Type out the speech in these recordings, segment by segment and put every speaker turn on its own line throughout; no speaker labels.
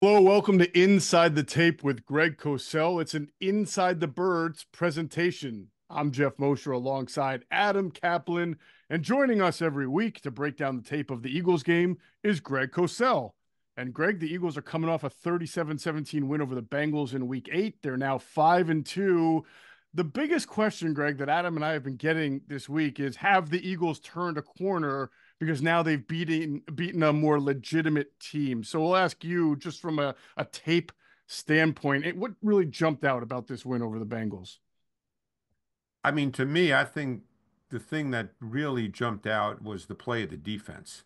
Hello, welcome to Inside the Tape with Greg Cosell. It's an Inside the Birds presentation. I'm Geoff Mosher alongside Adam Caplan, and joining us every week to break down the tape of the Eagles game is Greg Cosell. And Greg, the Eagles are coming off a 37-17 win over the Bengals in week 8. They're now 5-2. The biggest question, Greg, that Adam and I have been getting this week is, have the Eagles turned a corner because now they've beaten a more legitimate team? So we'll ask you, just from a tape standpoint, what really jumped out about this win over the Bengals?
I mean, to me, I think the thing that really jumped out was the play of the defense.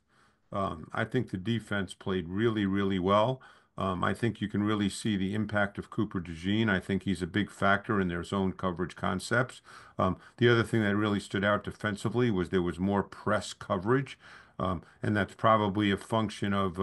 I think the defense played really, really well. I think you can really see the impact of Cooper DeJean. I think he's a big factor in their zone coverage concepts. The other thing that really stood out defensively was there was more press coverage. And that's probably a function of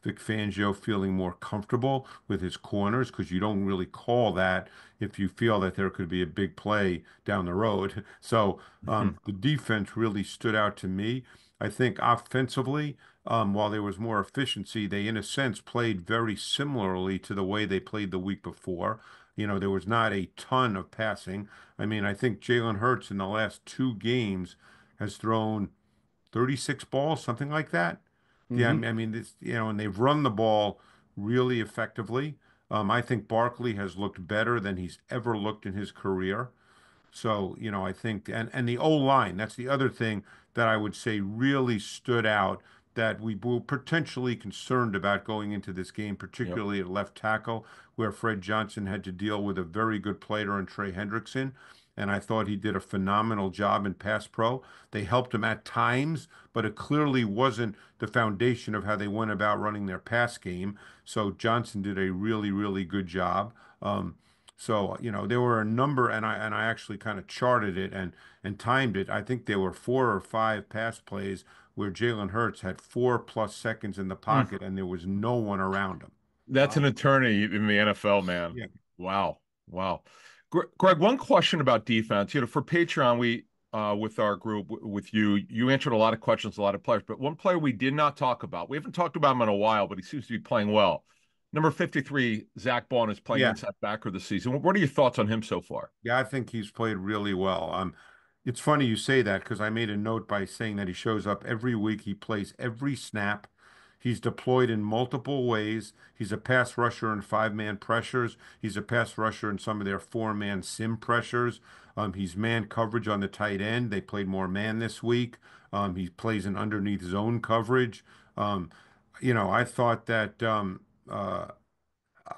Vic Fangio feeling more comfortable with his corners, because you don't really call that if you feel that there could be a big play down the road. So the defense really stood out to me. I think offensively, while there was more efficiency, they in a sense played very similarly to the way they played the week before. There was not a ton of passing. I mean, I think Jalen Hurts in the last two games has thrown 36 balls, something like that. Yeah,
Mm-hmm.
I mean, and they've run the ball really effectively. I think Barkley has looked better than he's ever looked in his career. So, I think, and the O-line, that's the other thing that I would say really stood out, that we were potentially concerned about going into this game,
Yep.
particularly at left tackle, where Fred Johnson had to deal with a very good player in Trey Hendrickson. And I thought he did a phenomenal job in pass pro. They helped him at times, but it clearly wasn't the foundation of how they went about running their pass game. So Johnson did a really, really good job. So, there were a number, and I actually kind of charted it and timed it. I think there were four or five pass plays where Jalen Hurts had 4+ seconds in the
Mm.
pocket and there was no one around him.
That's an
Um,
attorney in the NFL, man.
yeah,
Wow. Wow. Greg, one question about defense. For Patreon, we with our group with you, you answered a lot of questions, a lot of players, but one player we did not talk about. We haven't talked about him in a while, but he seems to be playing well. Number 53, Zach Bond is playing
yeah,
inside backer this season. What are your thoughts on him so far?
yeah. I think he's played really well. It's funny you say that because I made a note by saying that he shows up every week. He plays every snap. He's deployed in multiple ways. He's a pass rusher in five-man pressures. He's a pass rusher in some of their four-man sim pressures. He's man coverage on the tight end. They played more man this week. He plays in underneath zone coverage. Um, I thought that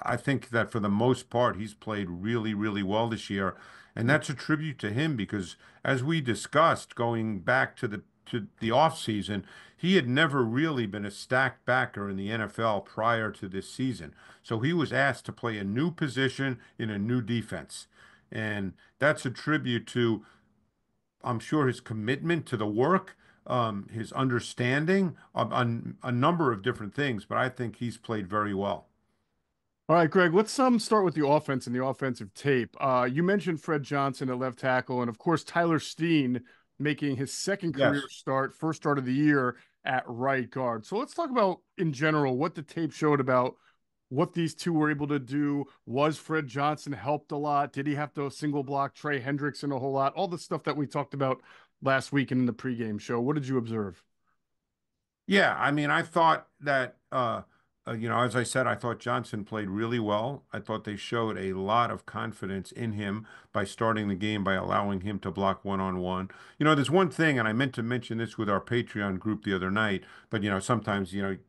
I think that for the most part, he's played really, really well this year. And that's a tribute to him because, as we discussed, going back to the off season, he had never really been a stacked backer in the NFL prior to this season. So he was asked to play a new position in a new defense. And that's a tribute to, I'm sure, his commitment to the work, his understanding on a number of different things. But I think he's played very well.
All right, Greg, let's start with the offense and the offensive tape. You mentioned Fred Johnson at left tackle, and of course, Tyler Steen making his second career
Yes.
start, first start of the year at right guard. So let's talk about, in general, what the tape showed about what these two were able to do. Was Fred Johnson helped a lot? Did he have to single block Trey Hendrickson a whole lot? All the stuff that we talked about last week in the pregame show. What did you observe?
Yeah, I mean, I thought that, as I said, I thought Johnson played really well. I thought they showed a lot of confidence in him by starting the game by allowing him to block one-on-one. There's one thing, and I meant to mention this with our Patreon group the other night, but sometimes you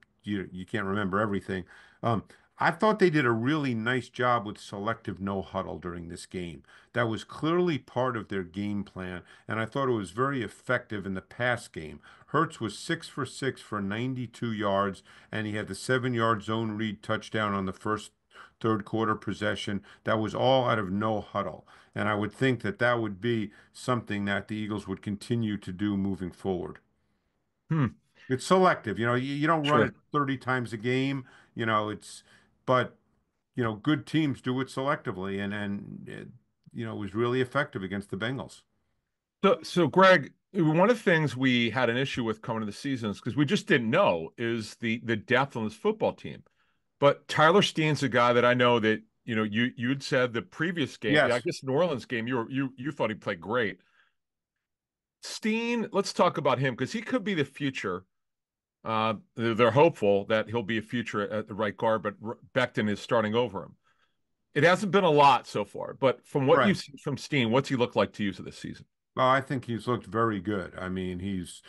can't remember everything. Um, I thought they did a really nice job with selective no huddle during this game. That was clearly part of their game plan, and I thought it was very effective in the pass game. Hurts was 6 for 6 for 92 yards, and he had the 7-yard zone read touchdown on the first third quarter possession. That was all out of no huddle. And I would think that that would be something that the Eagles would continue to do moving forward.
Hmm.
It's selective. You don't run it
Sure.
30 times a game. But good teams do it selectively. And was really effective against the Bengals.
So Greg, one of the things we had an issue with coming to the season is because we just didn't know is the depth on this football team. But Tyler Steen's a guy that I know that you'd said the previous game, yeah, I
Yes,
guess New Orleans game, you thought he played great. Steen, let's talk about him because he could be the future. They're hopeful that he'll be a future at the right guard, but Becton is starting over him. It hasn't been a lot so far, but from what
right.
you've seen from Steen, what's he look like to you this season?
Well, I think he's looked very good. I mean, he's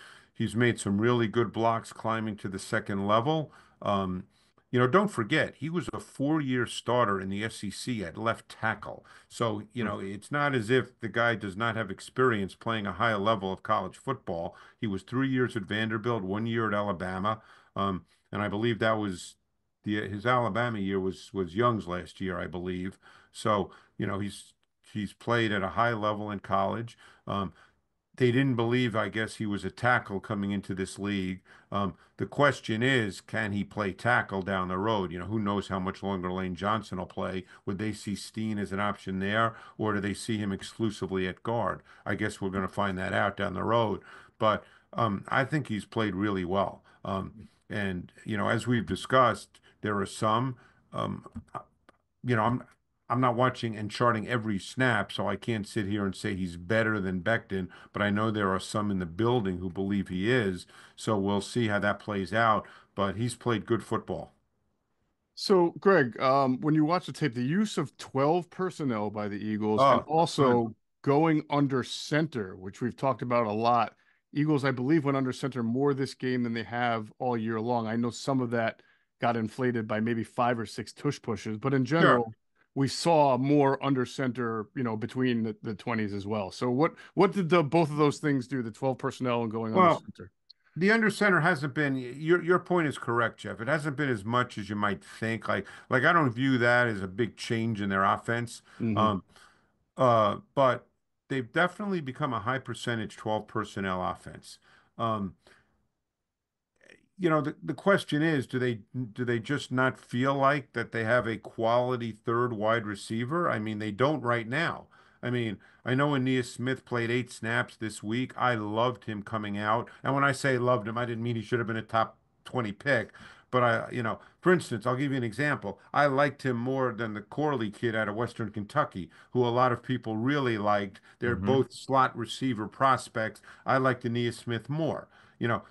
made some really good blocks climbing to the second level. Um, don't forget, he was a 4-year starter in the SEC at left tackle. So, it's not as if the guy does not have experience playing a higher level of college football. He was 3 years at Vanderbilt, 1 year at Alabama. And I believe that was his Alabama year was Young's last year, I believe. So, he's played at a high level in college. Um, they didn't believe, I guess, he was a tackle coming into this league. The question is, can he play tackle down the road? Who knows how much longer Lane Johnson will play? Would they see Steen as an option there, or do they see him exclusively at guard? I guess we're going to find that out down the road. But I think he's played really well. And as we've discussed, there are some. Um, you know, I'm not watching and charting every snap, so I can't sit here and say he's better than Becton, but I know there are some in the building who believe he is. So we'll see how that plays out. But he's played good football.
So, Greg, when you watch the tape, the use of 12 personnel by the Eagles and
Oh, good.
also going under center, which we've talked about a lot. Eagles, I believe, went under center more this game than they have all year long. I know some of that got inflated by maybe 5 or 6 tush pushes, but in
Sure.
general, we saw more under center, between the 20s as well. So what did the both of those things do, the 12 personnel and going under
Well,
center?
the under center hasn't been your point is correct, Jeff. It hasn't been as much as you might think. Like I don't view that as a big change in their offense.
Hmm.
Um, but they've definitely become a high percentage 12 personnel offense. Um, the question is, do they just not feel like that they have a quality third wide receiver? I mean, they don't right now. I mean, I know Aeneas Smith played 8 snaps this week. I loved him coming out. And when I say loved him, I didn't mean he should have been a top 20 pick. But for instance, I'll give you an example. I liked him more than the Corley kid out of Western Kentucky, who a lot of people really liked. They're
Hmm.
both slot receiver prospects. I liked Aeneas Smith more.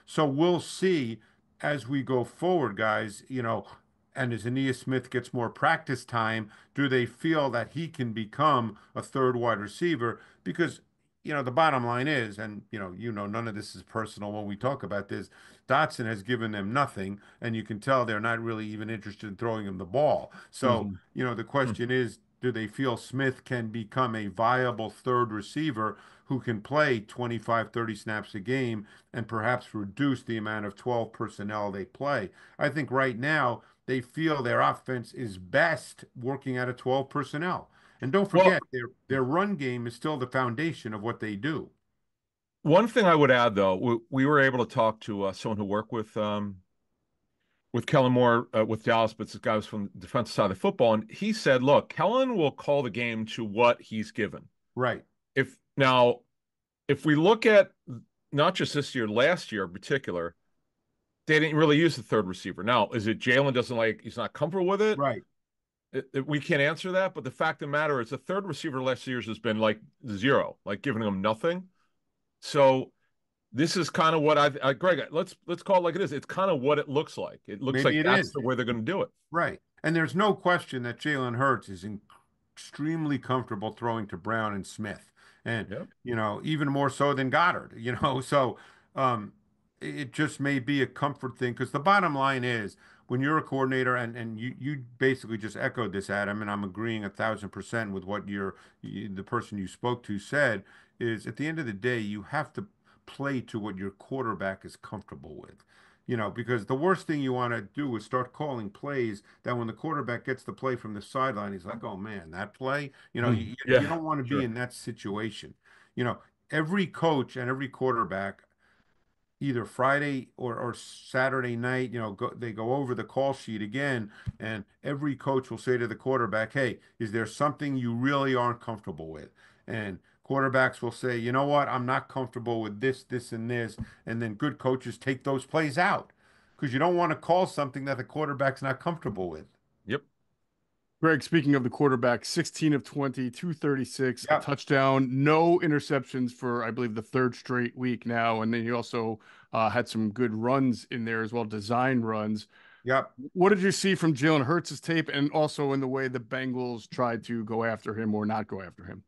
So we'll see as we go forward, guys, and as Aeneas Smith gets more practice time, do they feel that he can become a third wide receiver? Because, the bottom line is, and none of this is personal when we talk about this, Dotson has given them nothing, and you can tell they're not really even interested in throwing him the ball. So,
Hmm.
the question is, do they feel Smith can become a viable third receiver who can play 25, 30 snaps a game and perhaps reduce the amount of 12 personnel they play? I think right now they feel their offense is best working out of 12 personnel. And don't
Well,
forget, their run game is still the foundation of what they do.
one thing I would add, though, we were able to talk to someone who worked with Kellen Moore with Dallas, but this guy was from the defensive side of football, and he said, "Look, Kellen will call the game to what he's given.
Right,
If now, if we look at not just this year, last year in particular, they didn't really use the third receiver. Now, is it Jalen doesn't like he's not comfortable with it?
right.
We can't answer that, but the fact of the matter is the third receiver last year's has been like zero, like giving him nothing. So this is kind of what Greg, let's call it like it is. It's kind of what it looks like. It looks
Maybe
like
it
that's
is.
the way they're going to do it.
Right. And there's no question that Jalen Hurts is extremely comfortable throwing to Brown and Smith. And,
Yep.
even more so than Goddard. So um, it just may be a comfort thing because the bottom line is when you're a coordinator and you basically just echoed this, Adam, and I'm agreeing 1,000% with what the person you spoke to said, is at the end of the day, you have to play to what your quarterback is comfortable with. Because the worst thing you want to do is start calling plays that when the quarterback gets the play from the sideline, he's like, oh man, that play, you
Yeah,
don't want to be
sure.
in that situation. You know, every coach and every quarterback, either Friday or Saturday night, they go over the call sheet again, and every coach will say to the quarterback, "Hey, is there something you really aren't comfortable with?" And quarterbacks will say, "You know what? I'm not comfortable with this, this, and this." And then good coaches take those plays out because you don't want to call something that the quarterback's not comfortable with.
Yep.
Greg, speaking of the quarterback, 16 of 20, 236, a
Yep.
touchdown, no interceptions for, I believe, the third straight week now. And then he also had some good runs in there as well, design runs.
Yep.
What did you see from Jalen Hurts' tape and also in the way the Bengals tried to go after him or not go after him?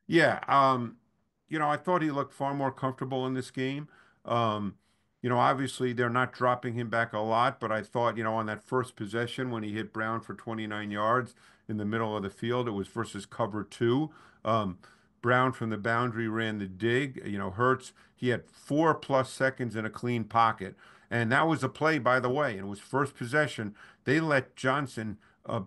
Yeah, I thought he looked far more comfortable in this game. Um, obviously they're not dropping him back a lot, but I thought, on that first possession when he hit Brown for 29 yards in the middle of the field, it was versus cover two. Um, Brown from the boundary ran the dig. Hurts, he had 4+ seconds in a clean pocket. And that was a play, by the way, and it was first possession. They let Johnson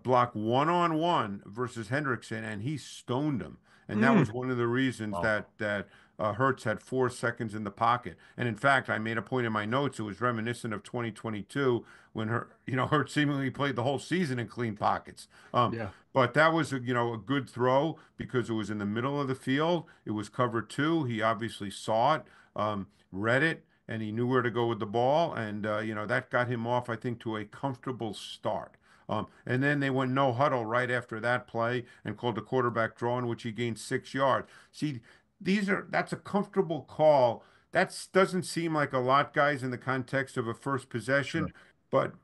block one-on-one versus Hendrickson, and he stoned him. And that
Mm.
was one of the reasons
Wow.
that Hurts had 4 seconds in the pocket. And in fact, I made a point in my notes. It was reminiscent of 2022 when Hurts seemingly played the whole season in clean pockets.
Yeah.
But that was a good throw because it was in the middle of the field. It was cover two. He obviously saw it, read it, and he knew where to go with the ball. And that got him off, I think, to a comfortable start. And then they went no huddle right after that play and called the quarterback draw in which he gained 6 yards. See, that's a comfortable call. That doesn't seem like a lot, guys, in the context of a first
Sure.
possession. But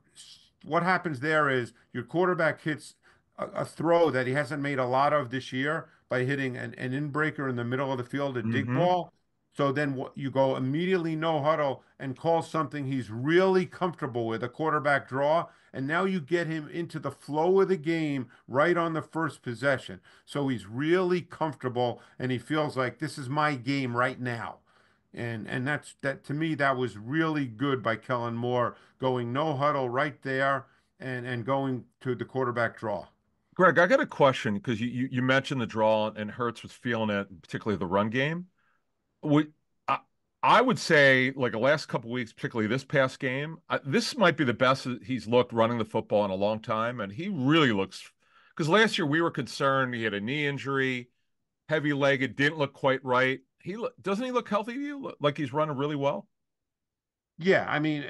what happens there is your quarterback hits a throw that he hasn't made a lot of this year by hitting an in-breaker in the middle of the field, a dig
Mm-hmm.
ball. So then you go immediately no huddle and call something he's really comfortable with, a quarterback draw, and now you get him into the flow of the game right on the first possession. So he's really comfortable and he feels like this is my game right now. And that to me that was really good by Kellen Moore going no huddle right there and going to the quarterback draw.
Greg, I got a question because you mentioned the draw and Hertz was feeling it, particularly the run game. Would I, I would say like the last couple of weeks, particularly this past game, this might be the best he's looked running the football in a long time, and he really looks. Because last year we were concerned he had a knee injury, heavy legged, didn't look quite right. Doesn't he look healthy to you? Like he's running really well.
Yeah, I mean,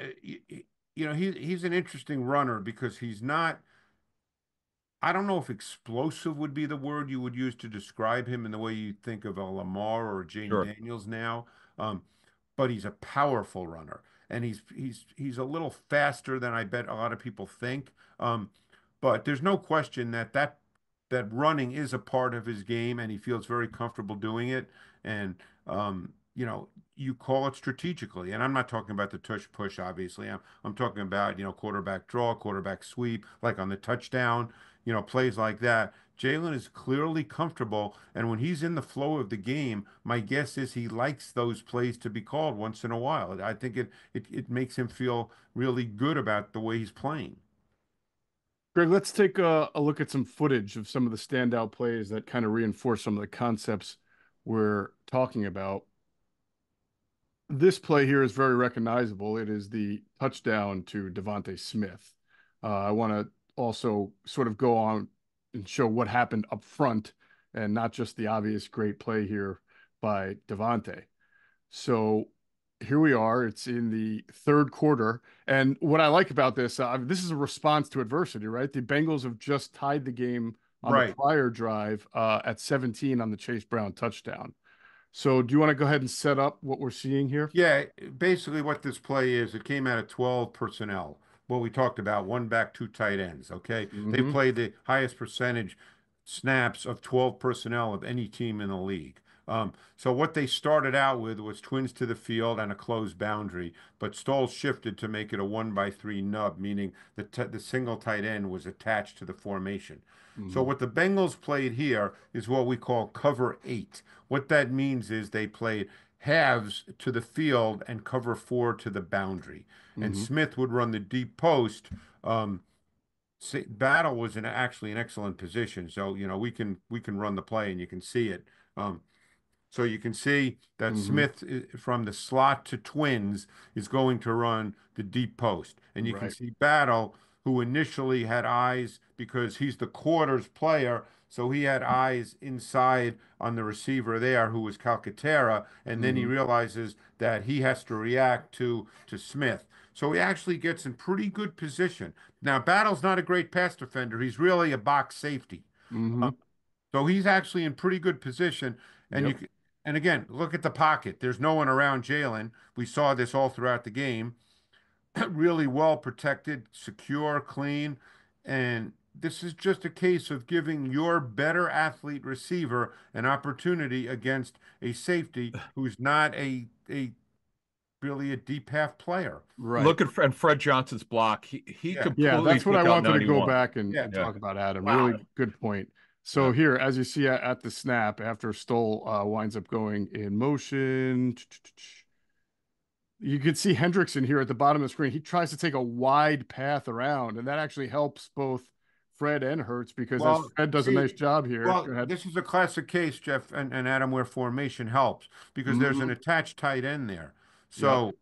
he's an interesting runner because he's not. I don't know if explosive would be the word you would use to describe him in the way you think of a Lamar or a Jane
Sure.
Daniels now. Um, but he's a powerful runner, and he's a little faster than I bet a lot of people think. But there's no question that running is a part of his game, and he feels very comfortable doing it. And you call it strategically, and I'm not talking about the tush push, obviously. I'm talking about quarterback draw, quarterback sweep, like on the touchdown, plays like that. Jalen is clearly comfortable, and when he's in the flow of the game, my guess is he likes those plays to be called once in a while. I think it makes him feel really good about the way he's playing.
Greg, let's take a look at some footage of some of the standout plays that kind of reinforce some of the concepts we're talking about. This play here is very recognizable. It is the touchdown to Devontae Smith. I want to also sort of go on and show what happened up front and not just the obvious great play here by Devontae. So here we are. It's in the third quarter. And what I like about this, this is a response to adversity, right? The Bengals have just tied the game on the
Right.
prior drive at 17 on the Chase Brown touchdown. So do you want to go ahead and set up what we're seeing here?
Yeah, basically what this play is, it came out of 12 personnel. What we talked about, one back, two tight ends. Okay. They
Mm-hmm.
played the highest percentage snaps of 12 personnel of any team in the league. So what they started out with was twins to the field and a closed boundary, but Stoll shifted to make it a 1-by-3 nub, meaning the single tight end was attached to the formation. So
Mm-hmm.
what the Bengals played here is what we call cover eight. What that means is they played halves to the field and cover four to the boundary. And
Mm-hmm.
Smith would run the deep post. Um, Battle was actually an excellent position, so we can run the play and you can see it. Um, So you can see that
Mm-hmm.
Smith from the slot to twins is going to run the deep post. And you can
Right.
see Battle, who initially had eyes because he's the quarters player. So he had eyes inside on the receiver there, who was Calcaterra, and then he
Mm-hmm.
realizes that he has to react to Smith. So he actually gets in pretty good position. Now, Battle's not a great pass defender. He's really a box safety.
Mm-hmm.
So he's actually in pretty good position. And
Yep.
and again, look at the pocket. There's no one around Jalen. We saw this all throughout the game. Really well protected, secure, clean. And this is just a case of giving your better athlete receiver an opportunity against a safety who's not a really a deep half player.
Right.
Look at Fred Johnson's block. He
Yeah.
Yeah,
completely
that's what I
took out
wanted to go
91.
back and,
Yeah.
and
Yeah.
talk about, Adam.
Wow.
Really good point. So
Yeah.
here, as you see at the snap, after Stoll winds up going in motion, you can see Hendrickson here at the bottom of the screen. He tries to take a wide path around, and that actually helps both Fred and Hurts because as
Well,
Fred does a
see,
nice job here, go
well,
ahead.
this is a classic case, Jeff and Adam, where formation helps because there's
Mm-hmm.
an attached tight end there.
Yep.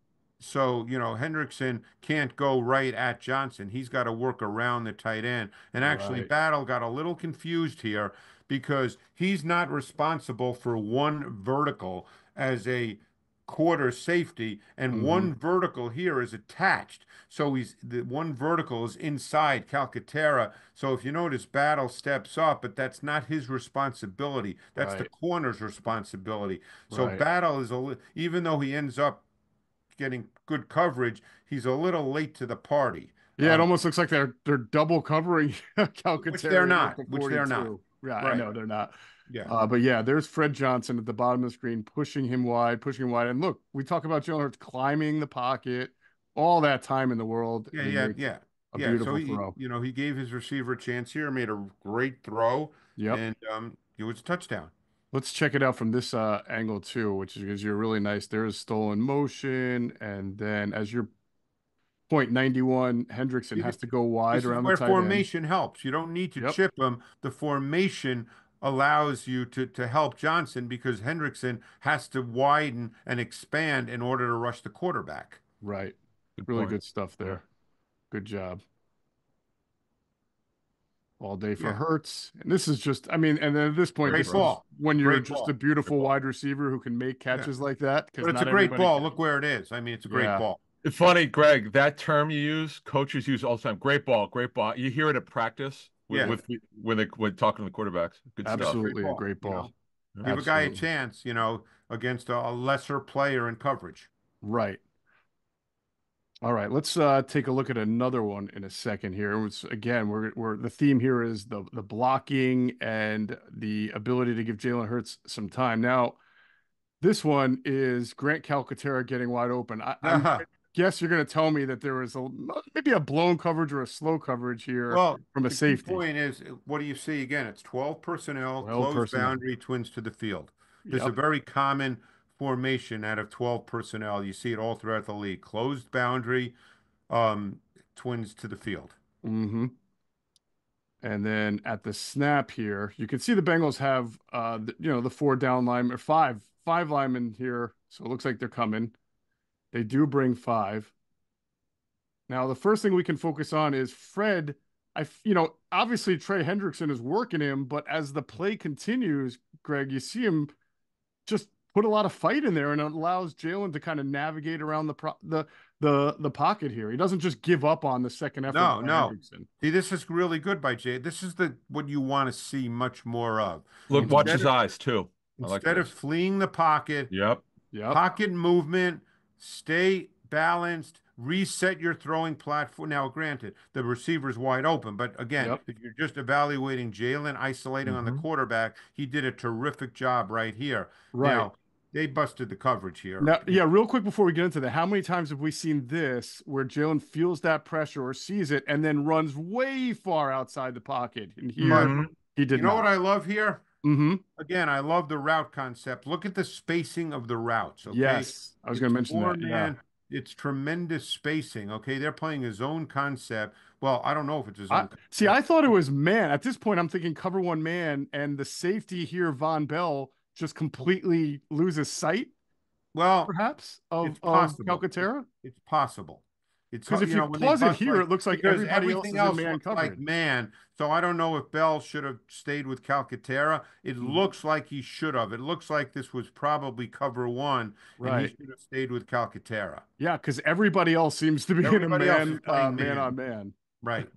So, Hendrickson can't go right at Johnson. He's got to work around the tight end. And actually,
Right.
Battle got a little confused here because he's not responsible for one vertical as a quarter safety, and
Mm-hmm.
one vertical here is attached. So he's the one vertical is inside Calcaterra. So if you notice, Battle steps up, but that's not his responsibility. That's the
Right.
corner's responsibility. So
Right.
Battle is even though he ends up getting good coverage, he's a little late to the party.
Yeah, it almost looks like they're double covering
Which they're
Calcaterra at
not.
the
Which they're not.
42. Yeah, I
Right.
know they're not.
Yeah.
But yeah, there's Fred Johnson at the bottom of the screen, pushing him wide. And look, we talk about Jalen Hurts climbing the pocket, all that time in the world,
Yeah,
and he
yeah,
makes
yeah.
a
Yeah. So
beautiful throw.
he gave his receiver a chance here, made a great throw,
Yep.
and it was a touchdown.
Let's check it out from this angle too, which is because you're really nice. There's stolen motion, and then as your point 91, Hendrickson
See,
has to go wide
this is
around the
where
tight end.
formation helps. You don't need to
Yep.
chip him. The formation allows you to help Johnson because Hendrickson has to widen and expand in order to rush the quarterback.
Right.
Good
Really
point.
good stuff
Yeah.
there. Good job. All day for
Yeah,
Hertz. And this is just, I mean, and then at this point,
great
this is
ball.
when you're
Great
just a
ball.
Good
beautiful
ball.
wide receiver who can make
Yeah.
catches like that because
But it's a
not
great
everybody
ball.
can.
Look where it is. I mean, it's a great
Yeah,
ball.
It's funny, Greg, that term you use, coaches use all the time. Great ball, great ball. You hear it at practice
Yeah.
when talking to the quarterbacks. Good
It's
stuff.
a great
absolutely a
ball,
great ball.
Give a guy a
Absolutely.
chance, against a lesser player in coverage.
Right. All right, let's take a look at another one in a second here. Again, we're the theme here is the blocking and the ability to give Jalen Hurts some time. Now, this one is Grant Calcaterra getting wide open. I'm guess you're going to tell me that there was maybe a blown coverage or a slow coverage here
Well,
from a
the key
safety.
point is what do you see again? It's 12 personnel,
12
closed
personnel.
boundary, twins to the field. This is a
Yep.
very common formation out of 12 personnel. You see it all throughout the league. Closed boundary, um, twins to the field.
Mm-hmm. And then at the snap here, you can see the Bengals have the four down line or five linemen here. So it looks like they're coming. They do bring five. Now, the first thing we can focus on is Fred. Obviously Trey Hendrickson is working him, but as the play continues, Greg, you see him just put a lot of fight in there, and it allows Jalen to kind of navigate around the pocket here. He doesn't just give up on the second effort
No,
by
no.
Hendrickson.
See, this is really good by Jay. This is the what you want to see much more of.
Look, watch
Instead
his
of
eyes too. I like
instead of
this.
fleeing the pocket,
Yep.
Yep.
pocket movement, stay balanced, reset your throwing platform. Now, granted, the receiver's wide open, but again,
Yep.
if you're just evaluating Jalen isolating on the
Hmm.
quarterback, he did a terrific job right here.
Right.
Now, they busted the coverage here.
Now, yeah, real quick before we get into that, how many times have we seen this where Jalen feels that pressure or sees it and then runs way far outside the pocket? And here
But
Hmm.
he
you
did
know what
not.
I love here?
Mm-hmm.
Again, I love the route concept. Look at the spacing of the routes, okay?
Yes. I was going
It's
to mention
four
that. Yeah.
man, it's tremendous spacing, okay? They're playing a zone concept. Well, I don't know if it's a zone
See,
concept.
I thought it was man. At this point, I'm thinking cover one man and the safety here, Von Bell, just completely loses sight,
Well,
perhaps,
it's
of
possible.
Calcaterra?
It's possible. It's
Because if you
when they
pause it
bust
here,
like
it looks like
because
everybody else
everything
is in
else
man
looks like
coverage.
man. So I don't know if Bell should have stayed with Calcaterra. It
Mhm.
looks like he should have. It looks like this was probably cover one, and he
Right.
should have stayed with Calcaterra.
Yeah, because everybody else seems to be in a
Everybody else is playing
man
man.
on man.
Right.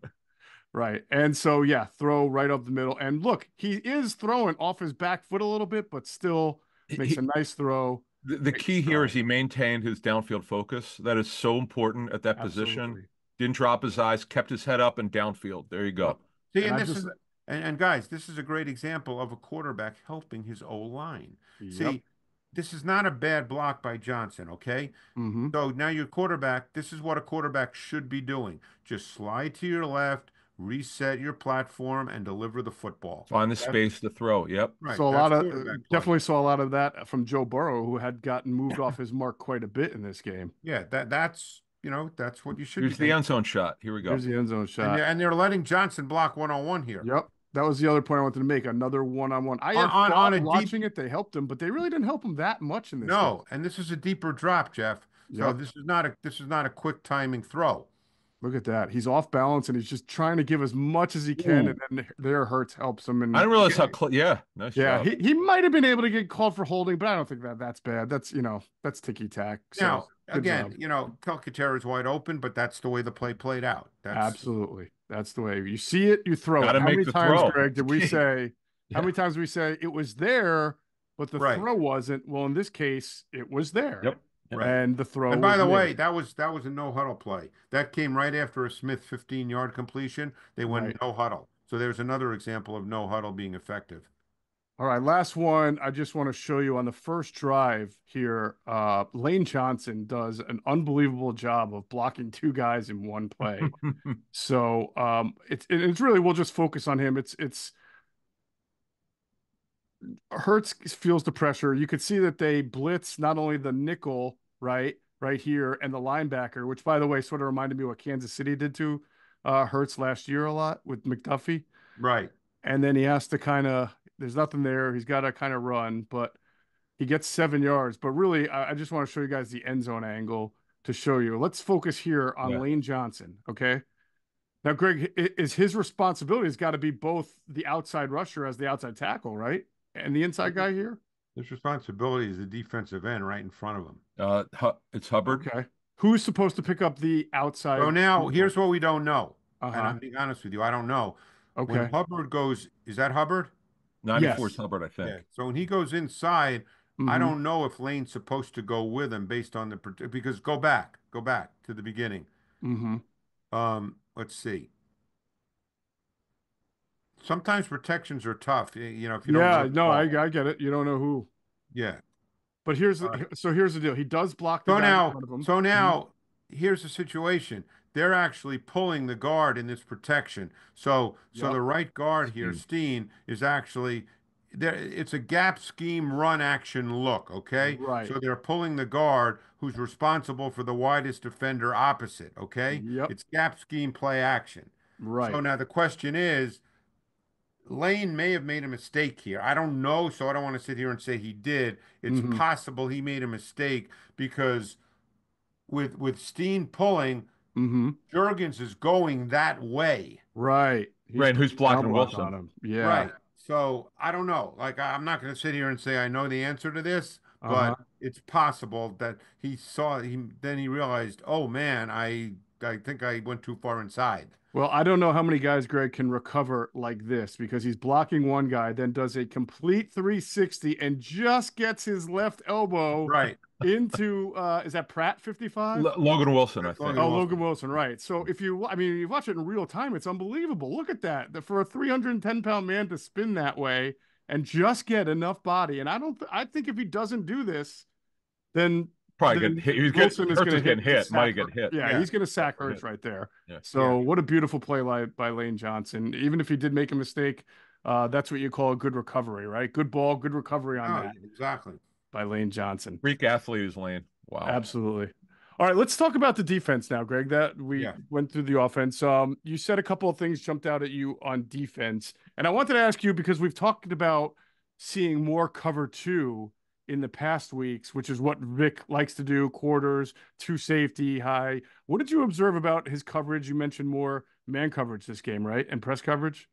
Right. And so, yeah, throw right up the middle. And look, he is throwing off his back foot a little bit, but still makes a
He,
nice throw.
the
Great
key here is
throw.
he maintained his downfield focus. That is so important at that position.
Absolutely.
Didn't drop his eyes, kept his head up and downfield. There you
Yep.
go.
See,
And
and
I
this
just,
is and guys, this is a great example of a quarterback helping his O line.
yep.
See, this is not a bad block by Johnson, okay?
Mm-hmm.
So now your quarterback, this is what a quarterback should be doing. Just slide to your left, reset your platform, and deliver the football.
Find the
That's
space to throw. Yep.
right.
So a
That's
lot of
quarterback play.
definitely saw a lot of that from Joe Burrow, who had gotten moved off his mark quite a bit in this game.
Yeah, that's what you should be
Here's the
doing.
end zone shot. Here we go.
Here's the end zone
And
shot.
they're letting Johnson block one-on-one here.
Yep. That was the other point I wanted to make. Another one-on-one. I
On
had
on
thought
a deep
watching it, they helped him, but they really didn't help him that much in this game.
no, and this is a deeper drop, Jeff. So
Yep.
this is not a quick timing throw.
Look at that. He's off balance and he's just trying to give as much as he can.
Ooh.
And then there Hurts helps him.
I
And
didn't realize how close. Yeah, nice
yeah,
job.
he might have been able to get called for holding, but I don't think that's bad. That's, that's ticky tack. So
Now,
good
again,
job.
Calcaterra is wide open, but that's the way the play played out. That's
Absolutely. That's the way you see it, you throw
Got
it.
to
How
make
many
the
times,
throw.
Greg, did we
Gee.
say, how
Yeah.
many times did we say it was there, but the
right,
throw wasn't? Well, in this case, it was there.
Yep. Yep.
right.
And the throw
And by
was
the
made.
way, that was a no huddle play. That came right after a Smith 15-yard completion. They
Right.
went no huddle. So there's another example of no huddle being effective.
All right, last one. I just want to show you on the first drive here. Lane Johnson does an unbelievable job of blocking two guys in one play. So it's really we'll just focus on him. It's Hurts feels the pressure. You could see that they blitz not only the nickel right here and the linebacker, which by the way sort of reminded me what Kansas City did to Hurts last year a lot with McDuffie.
Right.
And then he has to kind of there's nothing there. He's got to kind of run, but he gets 7 yards. But really, I just want to show you guys the end zone angle to show you. Let's focus here on
Yeah.
Lane Johnson. Okay. Now, Greg, is his responsibility has got to be both the outside rusher as the outside tackle, right? And the inside guy here?
His responsibility is the defensive end right in front of him.
It's Hubbard.
Okay. Who's supposed to pick up the
So
outside?
now here's what we don't know. And
Uh-huh.
I'm being honest with you, I don't know. When
Okay.
Hubbard goes, is that Hubbard?
94 is
Yes.
Hubbard, I think.
Yeah. So when he goes inside, I
Mm-hmm.
don't know if Lane's supposed to go with him based on because go back to the beginning.
Mm-hmm.
Let's see. Sometimes protections are tough, if you don't know
Yeah,
the
no, I
ball.
get it. You don't know who.
Yeah.
But
All right.
here's the deal. He does block the
So
guy in
now,
front of him.
so
Mhm.
now, here's the situation. They're actually pulling the guard in this protection. So
Yep.
the right guard here,
Steen.
Steen, is actually there. It's a gap scheme run action look. Okay,
Right.
so they're pulling the guard who's responsible for the widest defender opposite. Okay,
Yep.
it's gap scheme play action. So
Right.
now the question is, Lane may have made a mistake here. I don't know, so I don't want to sit here and say he did. It's
Mm-hmm.
possible he made a mistake because with Steen pulling,
Mm-hmm.
Jurgens is going that way.
Right. He's
Right, and who's
putting down
blocking
block on
Wilson?
him. Yeah.
Right. So I don't know. Like I'm not going to sit here and say I know the answer to this,
Uh-huh.
but it's possible that then he realized, oh man, I think I went too far inside.
Well, I don't know how many guys Greg can recover like this because he's blocking one guy, then does a complete 360 and just gets his left elbow
Right.
into is that Pratt 55?
Logan Wilson, I
That's
think.
Logan
Oh,
Wilson.
Logan Wilson, right. So if you watch it in real time, it's unbelievable. Look at that. For a 310-pound man to spin that way and just get enough body. And I think if he doesn't do this, then
Probably get hit.
Wilson is
Hurts
going
is
to
getting hit. Might get hit.
Yeah,
Yeah.
he's going to sack
Or
Hurts
hit.
right there.
Yeah.
So
Yeah.
what a beautiful play by Lane Johnson. Even if he did make a mistake, that's what you call a good recovery, right? Good ball, good recovery on
Oh,
that
exactly.
by Lane Johnson.
Freak athlete is Lane. Wow.
Absolutely. All right, let's talk about the defense now, Greg. That we
Yeah.
went through the offense. You said a couple of things jumped out at you on defense, and I wanted to ask you because we've talked about seeing more cover two in the past weeks, which is what Vic likes to do, quarters, two safety, high. What did you observe about his coverage? You mentioned more man coverage this game, right? And press coverage?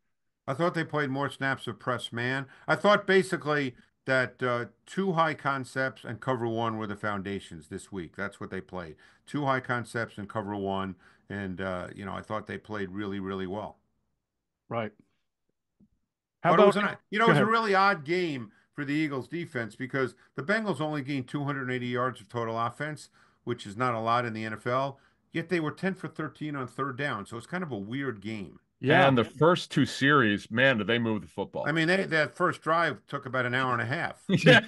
I thought they played more snaps of press man. I thought basically that two high concepts and cover one were the foundations this week. That's what they played. Two high concepts and cover one. And, I thought they played really, really well.
Right. How
But it
about,
was it
go
was a
ahead.
really odd game for the Eagles defense because the Bengals only gained 280 yards of total offense, which is not a lot in the NFL. Yet they were 10 for 13 on third down. So it's kind of a weird game.
Yeah.
And the first two series, man, did they move the
I
football?
mean, that first drive took about an hour and a half.
Yeah.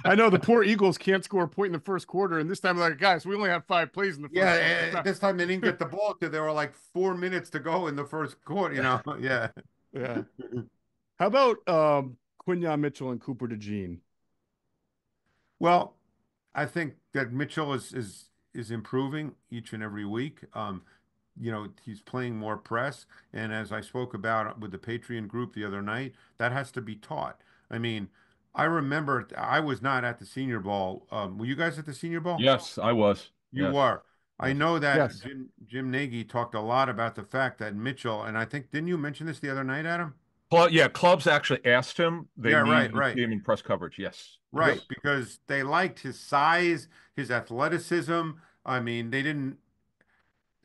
I know the poor Eagles can't score a point in the first quarter, and this time they're like, guys, we only had 5 plays in the first quarter.
Yeah, this time they didn't get the ball till there were like 4 minutes to go in the first quarter. Yeah.
Yeah. How about Quinyon Mitchell and Cooper DeJean?
Well, I think that Mitchell is improving each and every week. He's playing more press, and as I spoke about with the Patreon group the other night, that has to be taught. I mean, I remember I was not at the Senior Bowl. Were you guys at the Senior Bowl?
Yes, I was.
You
Yes,
were. I
yes.
know that
Yes.
Jim Nagy talked a lot about the fact that Mitchell, and I think didn't you mention this the other night, Adam?
Yeah, clubs actually asked him. They
Yeah,
needed
right,
to
right.
see him in press coverage. Yes,
Right,
yes.
because they liked his size, his athleticism. I mean,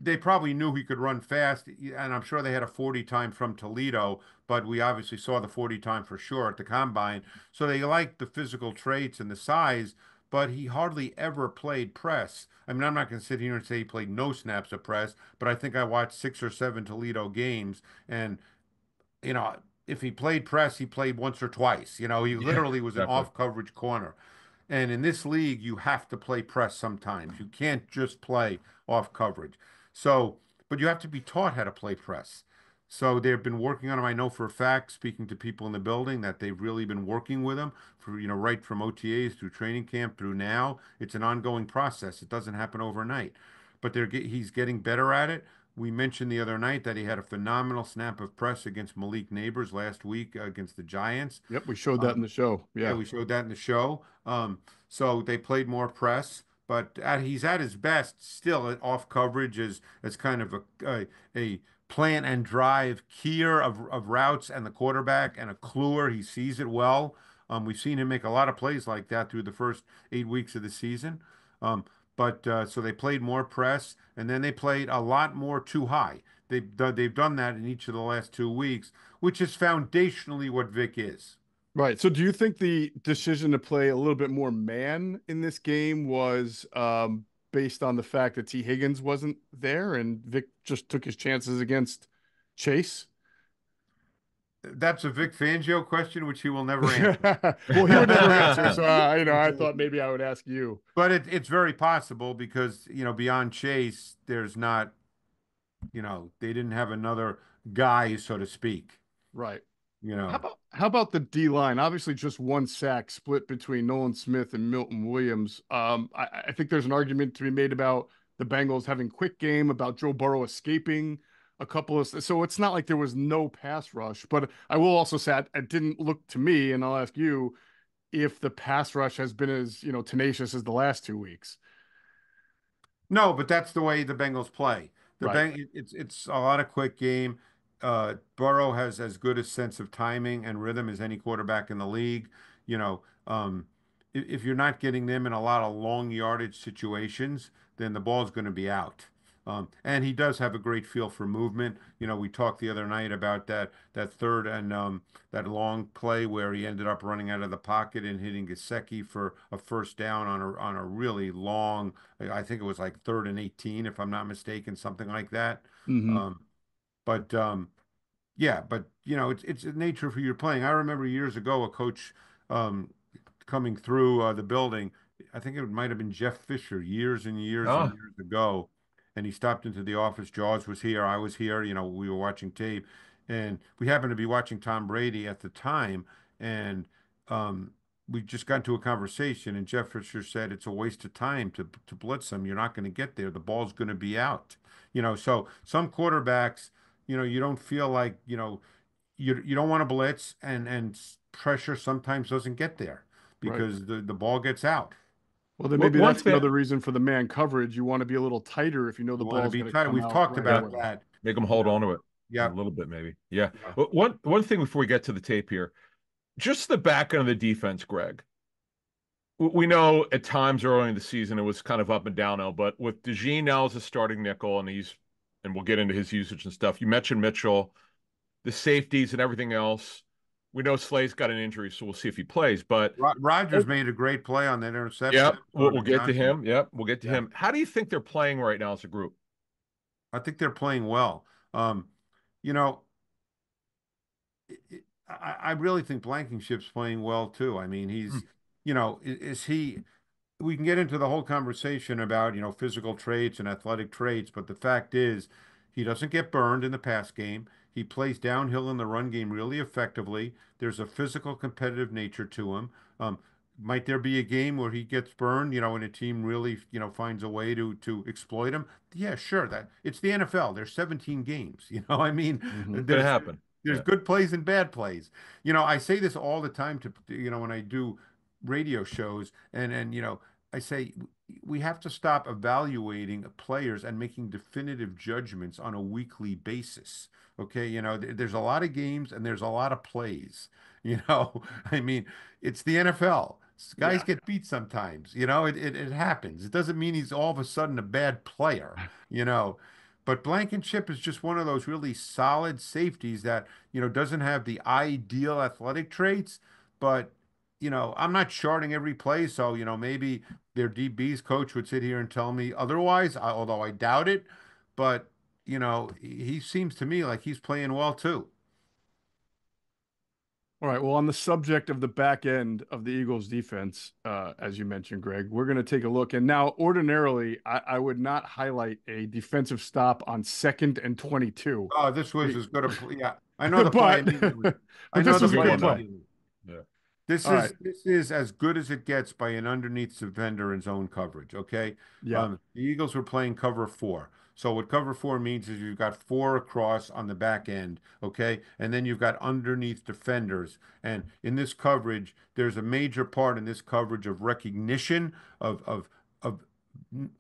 they probably knew he could run fast, and I'm sure they had a 40 time from Toledo, but we obviously saw the 40 time for sure at the combine. So they liked the physical traits and the size, but he hardly ever played press. I mean, I'm not going to sit here and say he played no snaps of press, but I think I watched 6 or 7 Toledo games, and you know, if he played press, he played once or twice. He
Yeah,
literally was an
exactly.
off coverage corner. And in this league, you have to play press sometimes. You can't just play off coverage. So, but you have to be taught how to play press. So they've been working on him. I know for a fact, speaking to people in the building, that they've really been working with him for, right from OTAs through training camp through now. It's an ongoing process. It doesn't happen overnight. But he's getting better at it. We mentioned the other night that he had a phenomenal snap of press against Malik Neighbors last week against the Giants.
Yep, we showed that in
Um,
the show.
yeah,
Yeah.
we showed that in the show. So they played more press, but he's at his best still at off coverage as kind of a plant and drive keyer of routes and the quarterback and a cluer. He sees it well. We've seen him make a lot of plays like that through the first 8 weeks of the season. Um, but so they played more press, and then they played a lot more too high. They've done that in each of the last 2 weeks, which is foundationally what Vic is.
Right. So do you think the decision to play a little bit more man in this game was based on the fact that T. Higgins wasn't there and Vic just took his chances against Chase?
That's a Vic Fangio question, which he will never answer.
Well, he would never answer. So, I thought maybe I would ask you.
But it's very possible because, beyond Chase, there's not, they didn't have another guy, so to speak,
Right.
you
How
know.
about how about the D line? Obviously, just one sack split between Nolan Smith and Milton Williams. I think there's an argument to be made about the Bengals having quick game, about Joe Burrow escaping a couple of. So it's not like there was no pass rush, but I will also say it didn't look to me, and I'll ask you if the pass rush has been as tenacious as the last 2 weeks.
No, but that's the way the Bengals play.
Right.
It's a lot of quick game. Burrow has as good a sense of timing and rhythm as any quarterback in the league. You know, if you're not getting them in a lot of long yardage situations, then the ball's going to be out. And he does have a great feel for movement. We talked the other night about that third and that long play where he ended up running out of the pocket and hitting Gesicki for a first down on a really long. I think it was like 3rd and 18, if I'm not mistaken, something like that.
Hmm.
Um, but yeah, but it's the nature of who you're playing. I remember years ago a coach um, coming through the building. I think it might have been Jeff Fisher years and years and
Oh,
years ago. And he stopped into the office. Jaws was here. I was here. We were watching tape, and we happened to be watching Tom Brady at the time. And um, we just got into a conversation, and Jeff Fisher said it's a waste of time to blitz him. You're not going to get there. The ball's going to be out. So some quarterbacks, you don't feel like, you don't want to blitz, and pressure sometimes doesn't get there
Right.
because the ball gets out.
Well, then
One
maybe
one
that's
thing,
another reason for the man coverage. You want to be a little tighter if you know the
You want to
ball's
be
going to
tight.
come
We've
out
talked
right
yeah,
about
away.
that.
make them
You
hold on
know,
to it a
yep.
little bit, maybe. Yeah.
Yeah.
One thing before we get to the tape here, just the back end of the defense, Greg. We know at times early in the season it was kind of up and down now, but with DeJean now as a starting nickel, and we'll get into his usage and stuff. You mentioned Mitchell, the safeties and everything else. We know Slay's got an injury, so we'll see if he plays. But
Rogers made a great play on that interception.
yep, we'll
Gardner
get to
Johnson.
him. Yep, we'll get to
Yeah,
him. How do you think they're playing right now as a group?
I think they're playing well. You know, I really think Blankenship's playing well too. I mean,
Hmm.
is he? We can get into the whole conversation about, physical traits and athletic traits, but the fact is, he doesn't get burned in the pass game. He plays downhill in the run game really effectively. There's a physical competitive nature to him. Um, might there be a game where he gets burned, and a team really, finds a way to exploit him? Yeah, sure. That it's the NFL. There's 17 games. I mean,
Hmm.
Gonna
there's
happen.
there's
Yeah.
good plays and bad plays. I say this all the time to, when I do radio shows and I say we have to stop evaluating players and making definitive judgments on a weekly basis. Okay, there's a lot of games and there's a lot of plays. I mean, it's the NFL. Guys
Yeah.
get beat sometimes. It happens. It doesn't mean he's all of a sudden a bad player. You know, but Blankenship is just one of those really solid safeties that doesn't have the ideal athletic traits, but I'm not charting every play, so maybe their DB's coach would sit here and tell me otherwise, although I doubt it. But he seems to me like he's playing well too.
All right. Well, on the subject of the back end of the Eagles defense, as you mentioned, Greg, we're going to take a look. And now, ordinarily, I would not highlight a defensive stop on 2nd and 22.
Oh, this was
Be-
as good a play. Yeah, I know the play
but
immediately. I
but
know
this
It's a
the
was a
good
play
good
one though.
play.
immediately.
Yeah.
This
All
is
right.
this is as good as it gets by an underneath defender in zone coverage. Okay,
Yeah.
the Eagles were playing cover four. So what cover four means is you've got four across on the back end. Okay, and then you've got underneath defenders. And in this coverage, there's a major part in this coverage of recognition of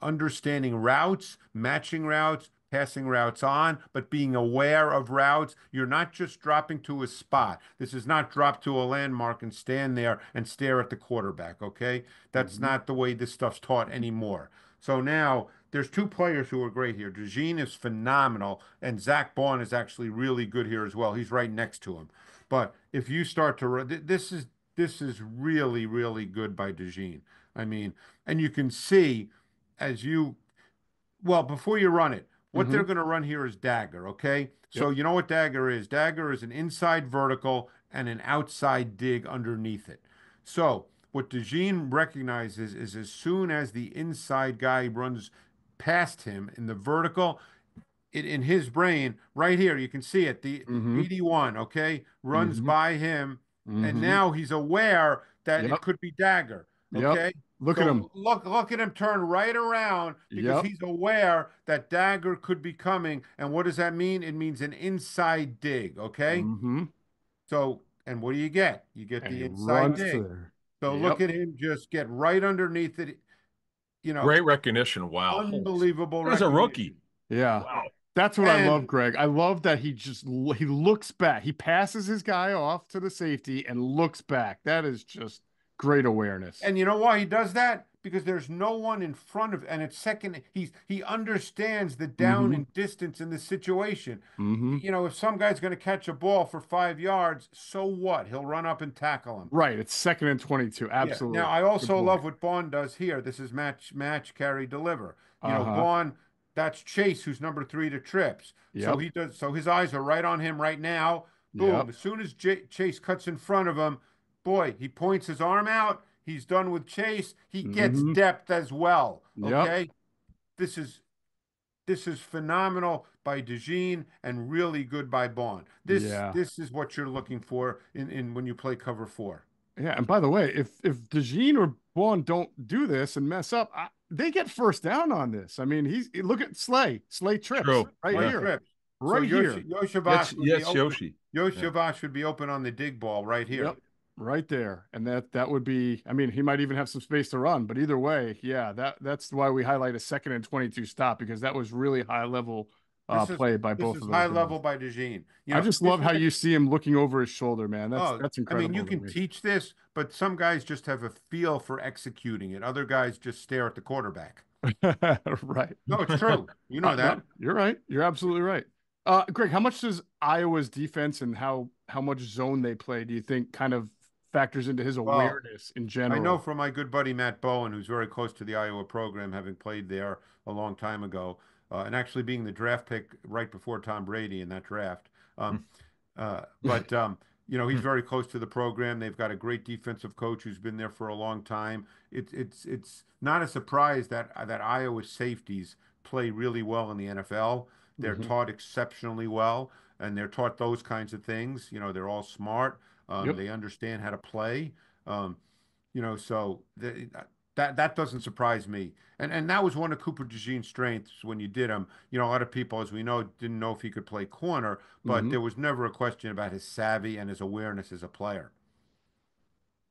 understanding routes, matching routes, passing routes on, but being aware of routes. You're not just dropping to a spot. This is not drop to a landmark and stand there and stare at the quarterback, okay? That's
Mhm.
not the way this stuff's taught anymore. So now there's two players who are great here. DeJean is phenomenal, and Zach Baun is actually really good here as well. He's right next to him. But if you start to this is really, really good by DeJean. I mean, and you can see as you well, before you run it, what they're
Mhm.
going to run here is dagger, okay? So
Yep.
you know what dagger is? Dagger is an inside vertical and an outside dig underneath it. So what DeJean recognizes is as soon as the inside guy runs past him in the vertical, in his brain, right here, you can see it, the
Mhm.
81, okay, runs
Mhm.
by him, and
Mhm.
now he's aware that it
Yep.
could be dagger,
Yep.
okay?
Look at him.
So look at him turn right around because
Yep.
he's aware that dagger could be coming. And what does that mean? It means an inside dig, okay?
Mhm.
So, and what do you get? You get
And
the
he
inside
runs to
dig.
there.
So look
Yep.
at him just get right underneath it, you know,
Great recognition. Wow.
unbelievable
There's a rookie.
recognition.
Yeah.
Yeah.
Wow.
That's what I love,
And
Greg. I love that he looks back. He passes his guy off to the safety and looks back. That is just great awareness.
And you know why he does that? Because there's no one in front of, and it's second. He understands the down
Hmm.
and distance in the situation.
Hmm.
If some guy's going to catch a ball for 5 yards, so what? He'll run up and tackle him.
Right. It's 2nd and 22.
Yeah. Now
Absolutely.
I
Good
also
point.
love what Bond does here. This is match, carry, deliver.
Uh-huh.
Bond, that's Chase, who's number three to trips. So
Yep.
he does. So his eyes are right on him right now. Boom.
Yep.
As soon as Chase cuts in front of him, boy, he points his arm out. He's done with Chase. He gets
Hmm.
depth as well.
Yep.
Okay. This is this is phenomenal by DeJean and really good by Bond. This
Yeah.
this is what you're looking for in when you play cover four.
Yeah. And by the way, if DeJean or Vaughn don't do this and mess up, they get first down on this. I mean, look at Slay. Slay trips
True.
right
Play
Yeah.
here.
trips. So
Right here.
Yoshavas
Yes,
would be
yes,
open.
Yoshi. Yeah.
Yoshivas should be open on the dig ball right here.
Yep, right there. And that would be, I mean, he might even have some space to run, but either way, yeah, that's why we highlight a 2nd and 22 stop, because that was really high level
This is
play by
this
both
is
of
high
those
level
guys.
by DeJean.
I just
This
love
is
how
like,
you see him looking over his shoulder, man.
oh,
That's
I mean, you
incredible to
can
me.
teach this, but some guys just have a feel for executing it. Other guys just stare at the quarterback.
Right.
No, it's true. You know
No,
that.
you're right. You're absolutely right. Greg, how much does Iowa's defense and how much zone they play do you think kind of factors into his
Well,
awareness in
I know
general?
from my good buddy Matt Bowen, who's very close to the Iowa program, having played there a long time ago, and actually being the draft pick right before Tom Brady in that draft. Um, but he's very close to the program. They've got a great defensive coach who's been there for a long time. It's not a surprise that Iowa safeties play really well in the NFL. They're
Hmm.
taught exceptionally well, and they're taught those kinds of things. They're all smart.
Yep.
They understand how to play. Um, so that doesn't surprise me. And that was one of Cooper DeJean's strengths when you did him. A lot of people, as we know, didn't know if he could play corner, but
Hmm.
there was never a question about his savvy and his awareness as a player.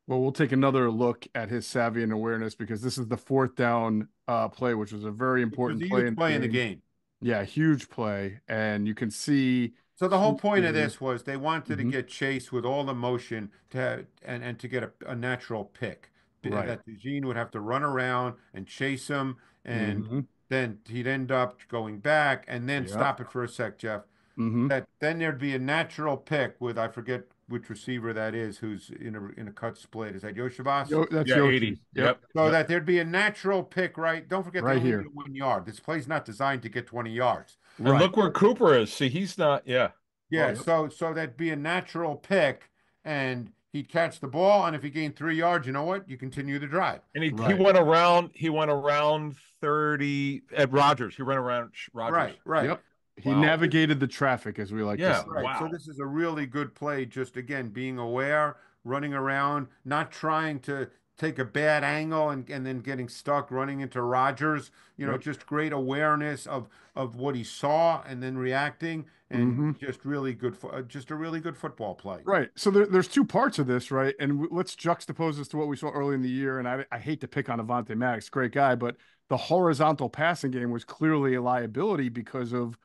Well, we'll take another look at his savvy and awareness because this is the 4th down play, which was a very
Which was
important
a
play
huge
in
play
the
in the
game.
game.
Yeah, huge play, and you can see
So the whole point of
Houston.
this was they wanted to
Hmm.
get Chase with all the motion and to get a natural pick.
Right.
That Eugene would have to run around and chase him, and
Hmm.
then he'd end up going back and then
Yep.
stop it for a sec, Jeff.
Hmm.
That then there'd be a natural pick with I forget which receiver that is who's in a cut split. Is that Yoshivas?
That's
Yeah,
Yoshi.
80.
Yep.
Yep.
So
Yep.
that there'd be a natural pick, right? Don't forget they
Right
only need
here.
1 yard. This play's not designed to get 20 yards.
And
Right.
look where Cooper is. See, he's not, yeah.
Yeah,
Yep.
so that'd be a natural pick, and he'd catch the ball, and if he gained 3 yards, you know what? You continue the drive.
And he
Right.
went around 30 at Rogers. He ran around Rogers.
Right, right.
Yep. He
So
Wow.
this,
navigated the traffic, as we like to
Yeah,
say.
right. So
wow.
this is a really good play. Just again, being aware, running around, not trying to take a bad angle and then getting stuck running into Rogers.
Yep.
Just great awareness of what he saw and then reacting, and
Hmm.
just really good, just a really good football play.
Right. So there's two parts of this, right? And let's juxtapose this to what we saw early in the year. And I hate to pick on Avante Maddox, great guy, but the horizontal passing game was clearly a liability because of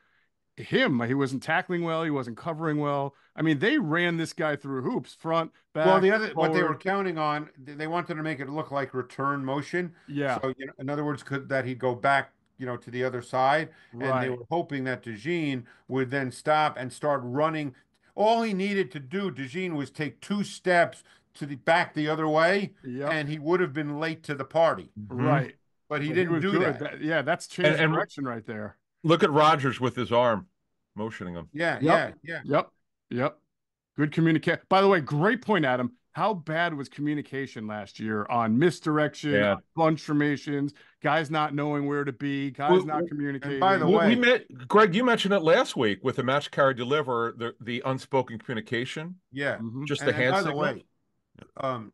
him. He wasn't tackling well. He wasn't covering well. I mean, they ran this guy through hoops, front,
Well,
back,
what they were
forward.
counting on, they wanted to make it look like return motion.
Yeah.
So, in other words, could that he'd go back, to the other side, and they
Right.
were hoping that DeJean would then stop and start running. All he needed to do, DeJean, was take 2 steps to the back the other way,
Yep.
and he would have been late to the party.
Hmm.
Right.
But he
But he
didn't
was
do
good.
that.
Yeah, that's
And,
changed
and
direction right there.
look at Rogers with his arm motioning him.
Yeah,
Yep.
yeah, yeah.
Yep. Yep. Good communication. By the way, great point, Adam. How bad was communication last year on misdirection,
Yeah.
on bunch formations, guys not knowing where to be,
We,
guys not
And by the
communicating?
we
way,
met Greg. You mentioned it last week with the match carry deliver, the unspoken communication,
yeah.
Hmm.
just the
And
hand
by the
signals.
way, um,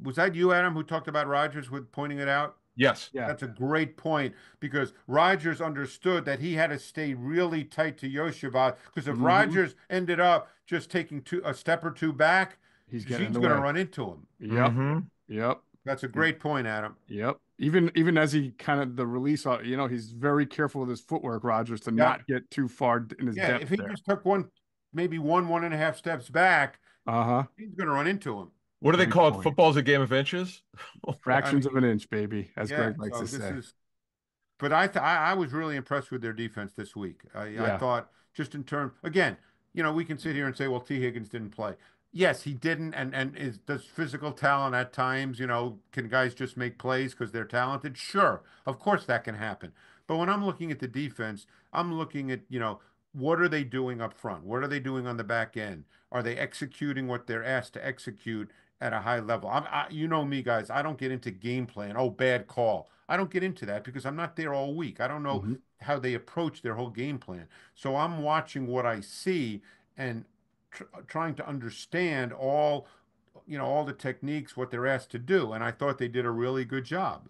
was that you, Adam, who talked about Rogers with pointing it out?
Yes.
Yeah.
That's a great point because Rodgers understood that he had to stay really tight to Yoshibot because if
Hmm.
Rodgers ended up just taking a step or two back,
He's getting in
Gene's
the
going to
way.
run into him.
Yep.
Hmm.
Yep.
That's a great point, Adam.
Yep. Even as he kind of the release, he's very careful with his footwork, Rogers, to
Yeah,
not get too far in his
yeah.
depth
If he
there.
just took maybe 1.5 steps back,
Uh-huh.
he's going to run into him.
What do they
Great
call it?
point.
Football's a game of inches.
I
Fractions of
mean,
an inch, baby, as
yeah.
Greg likes
So
to
this
say.
is But I was really impressed with their defense this week. I
Yeah.
thought just in terms again, we can sit here and say, well, T. Higgins didn't play. Yes, he didn't, and does physical talent at times, can guys just make plays because they're talented? Sure, of course that can happen. But when I'm looking at the defense, I'm looking at, what are they doing up front? What are they doing on the back end? Are they executing what they're asked to execute at a high level? You know me, guys. I don't get into game plan. Oh, bad call. I don't get into that because I'm not there all week. I don't know
Hmm.
how they approach their whole game plan. So I'm watching what I see and trying to understand all the techniques, what they're asked to do. And I thought they did a really good job.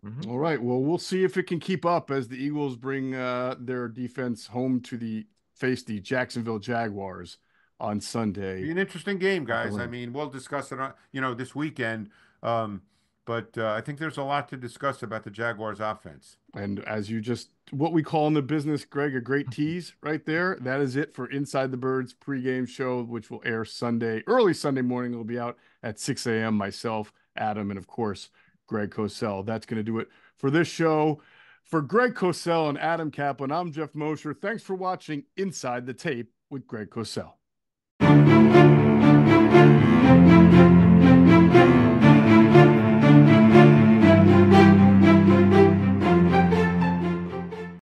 Hmm.
All right. Well, we'll see if it can keep up as the Eagles bring their defense home to face the Jacksonville Jaguars on Sunday.
Be an interesting game,
at the
guys. I
Link.
mean, we'll discuss it on, this weekend. But I think there's a lot to discuss about the Jaguars offense.
And as you just, what we call in the business, Greg, a great tease right there. That is it for Inside the Birds pregame show, which will air Sunday, early Sunday morning. It'll be out at 6 a.m. Myself, Adam, and of course, Greg Cosell. That's going to do it for this show. For Greg Cosell and Adam Caplan, I'm Geoff Mosher. Thanks for watching Inside the Tape with Greg Cosell.